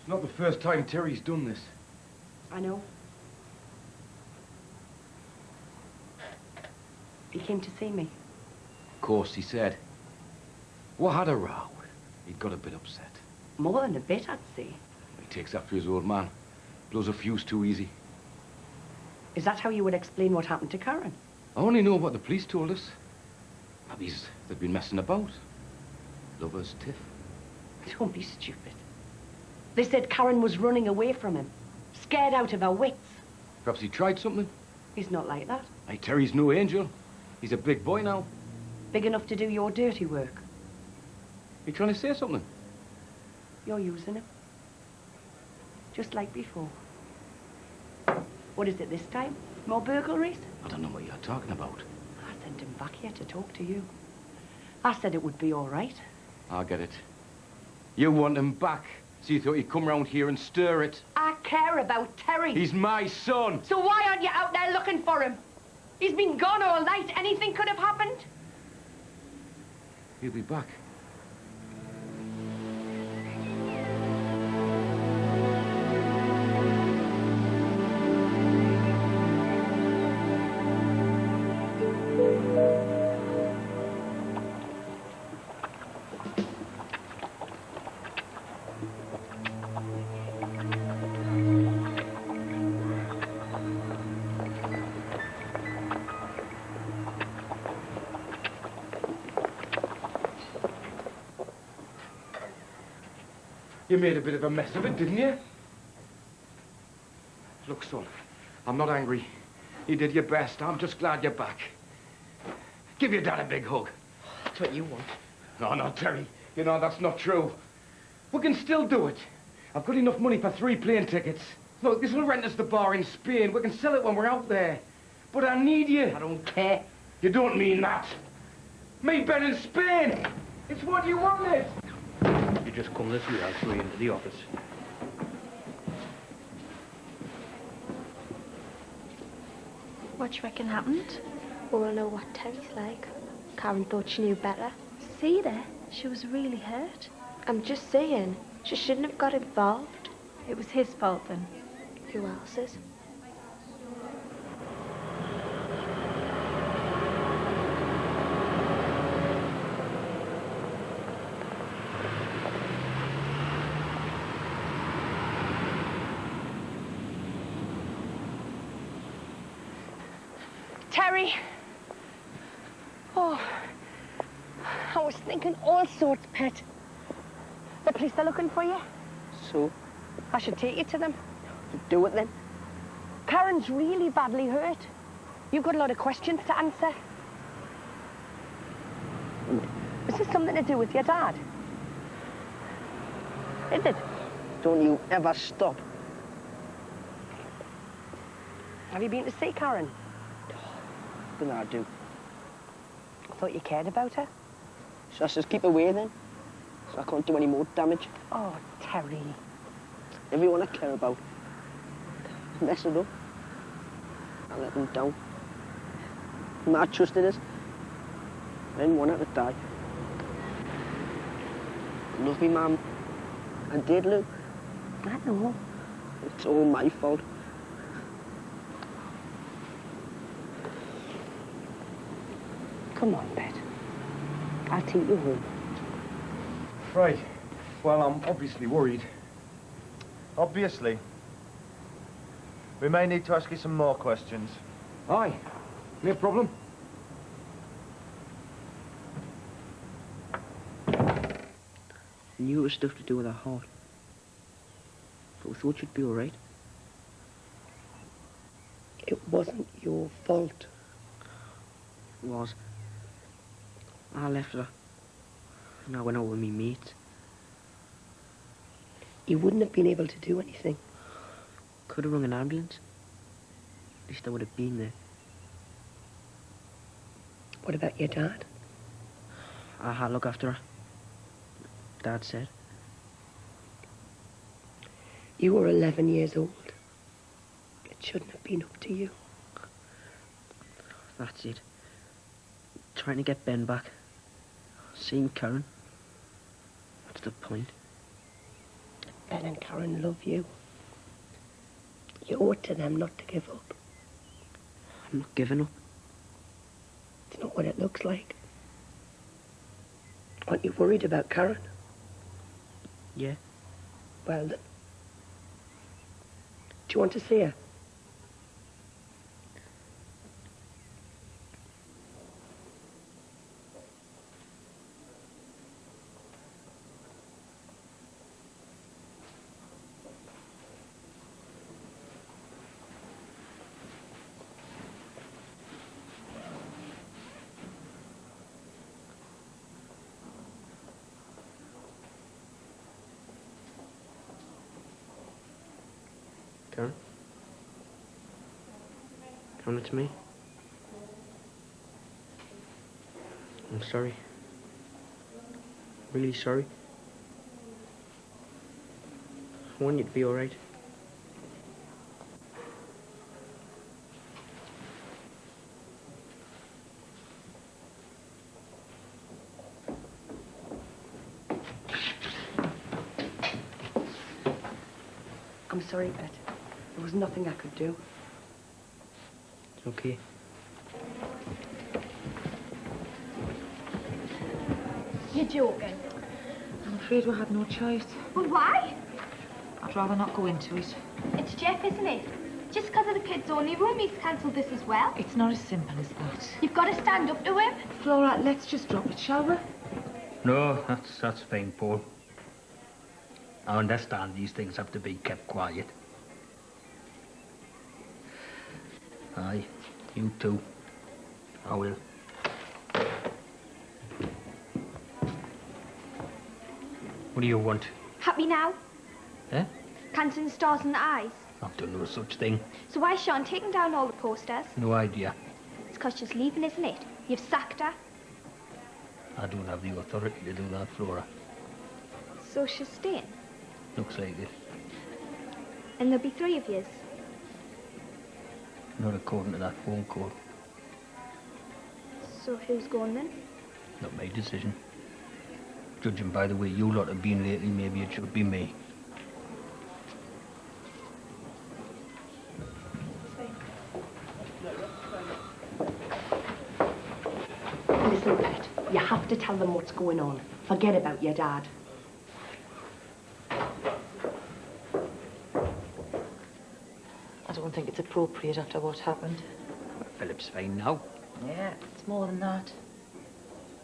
Not the first time Terry's done this. I know. He came to see me. Of course, he said. What had a row? He'd got a bit upset. More than a bit, I'd say. He takes after his old man. Blows a fuse too easy. Is that how you would explain what happened to Karen? I only know what the police told us. Maybe they've been messing about. Lovers tiff. Don't be stupid. They said Karen was running away from him, scared out of her wits. Perhaps he tried something. He's not like that. Hey, Terry's no angel. He's a big boy now. Big enough to do your dirty work. You trying to say something? You're using him. Just like before. What is it this time? More burglaries? I don't know what you're talking about. I sent him back here to talk to you. I said it would be all right. I get it. You want him back, so you thought he'd come round here and stir it. I care about Terry. He's my son. So why aren't you out there looking for him? He's been gone all night. Anything could have happened. He'll be back. You made a bit of a mess of it, didn't you? Look, son, I'm not angry. You did your best. I'm just glad you're back. Give your dad a big hug. That's what you want. No, Terry. You know, that's not true. We can still do it. I've got enough money for 3 plane tickets. Look, this will rent us the bar in Spain. We can sell it when we're out there. But I need you. I don't care. You don't mean that. Me, Ben, in Spain. It's what you wanted. You just come this way, I'll show you into the office. What do you reckon happened? Well, we'll know what Terry's like. Karen thought she knew better. See there? She was really hurt. I'm just saying, she shouldn't have got involved. It was his fault then. Who else's? Terry. Oh, I was thinking all sorts, pet. The police are looking for you. So? I should take you to them. Do it then. Karen's really badly hurt. You've got a lot of questions to answer. Is this something to do with your dad? Is it? Don't you ever stop. Have you been to see Karen? Then I do. I thought you cared about her. So I says keep away then. So I can't do any more damage. Oh, Terry. Everyone I care about. Mess it up. I let them down. And I trusted us. I didn't want her to die. Love me, Mum. I did, Lou. I know. It's all my fault. Come on, Bet. I'll take you home. Right. Well, I'm obviously worried. Obviously. We may need to ask you some more questions. Aye. No problem. I knew it was stuff to do with her heart. But we thought she'd be all right. It wasn't your fault. It was. I left her. And I went out with me mates. You wouldn't have been able to do anything. Could have rung an ambulance. At least I would have been there. What about your dad? I had to look after her. Dad said. You were 11 years old. It shouldn't have been up to you. That's it. Trying to get Ben back. Seeing Karen. That's the point. Ben and Karen love you. You owe it to them not to give up. I'm not giving up. It's not what it looks like. Aren't you worried about Karen? Yeah. Well then. Do you want to see her? Karen? Karen, it's me. I'm sorry. Really sorry. I want you to be all right. I'm sorry, Bet. There was nothing I could do. It's okay. You're joking. I'm afraid we had no choice. But why? I'd rather not go into it. It's Jeff, isn't it? Just because of the kids' only room, he's cancelled this as well. It's not as simple as that. You've got to stand up to him. Flora, let's just drop it, shall we? No, that's fine, Paul. I understand these things have to be kept quiet. Aye, you too. I will. What do you want? Happy now? Eh? Cancelling stars in the eyes. I've done no such thing. So why is Sean taking down all the posters? No idea. It's because she's leaving, isn't it? You've sacked her. I don't have the authority to do that, Flora. So she's staying. Looks like it. And there'll be 3 of yous. Not according to that phone call. So who's going then? Not my decision. Judging by the way you lot have been lately, maybe it should be me. Listen, Bet. You have to tell them what's going on. Forget about your dad. I don't think it's appropriate after what happened. Well, Philip's fine now. Yeah, it's more than that.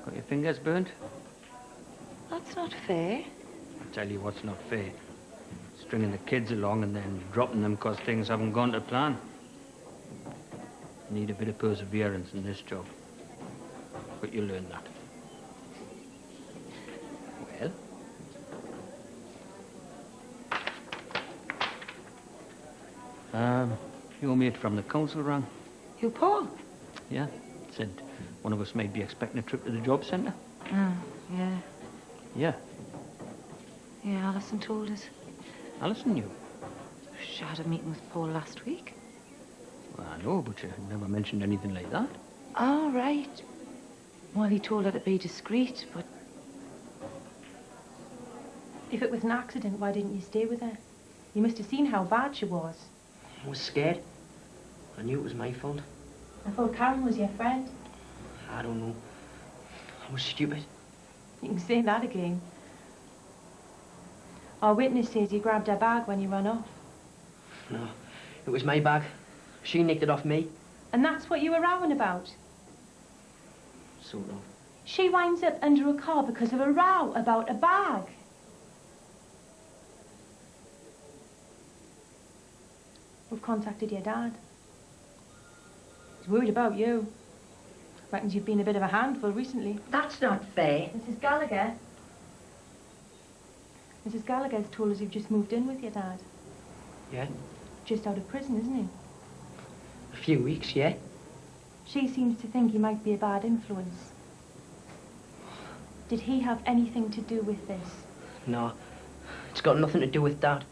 Got your fingers burnt? That's not fair. I'll tell you what's not fair. Stringing the kids along and then dropping them because things haven't gone to plan. Need a bit of perseverance in this job. But you'll learn that. Well? Your mate from the council rang. Who, Paul? Yeah. Said one of us might be expecting a trip to the job centre. Oh, yeah. Yeah. Yeah, Alison told us. Alison knew. She had a meeting with Paul last week. Well, I know, but you never mentioned anything like that. Oh, right. Well, he told her to be discreet, but... If it was an accident, why didn't you stay with her? You must have seen how bad she was. I was scared. I knew it was my fault. I thought Karen was your friend. I don't know. I was stupid. You can say that again. Our witness says you grabbed her bag when you ran off. No, it was my bag. She nicked it off me. And that's what you were rowing about? Sort of. She winds up under a car because of a row about a bag. We've contacted your dad. He's worried about you. Reckons you've been a bit of a handful recently. That's not fair. Mrs. Gallagher. Mrs. Gallagher's told us you've just moved in with your dad. Yeah? Just out of prison, isn't he? A few weeks, yeah? She seems to think he might be a bad influence. Did he have anything to do with this? No. It's got nothing to do with Dad.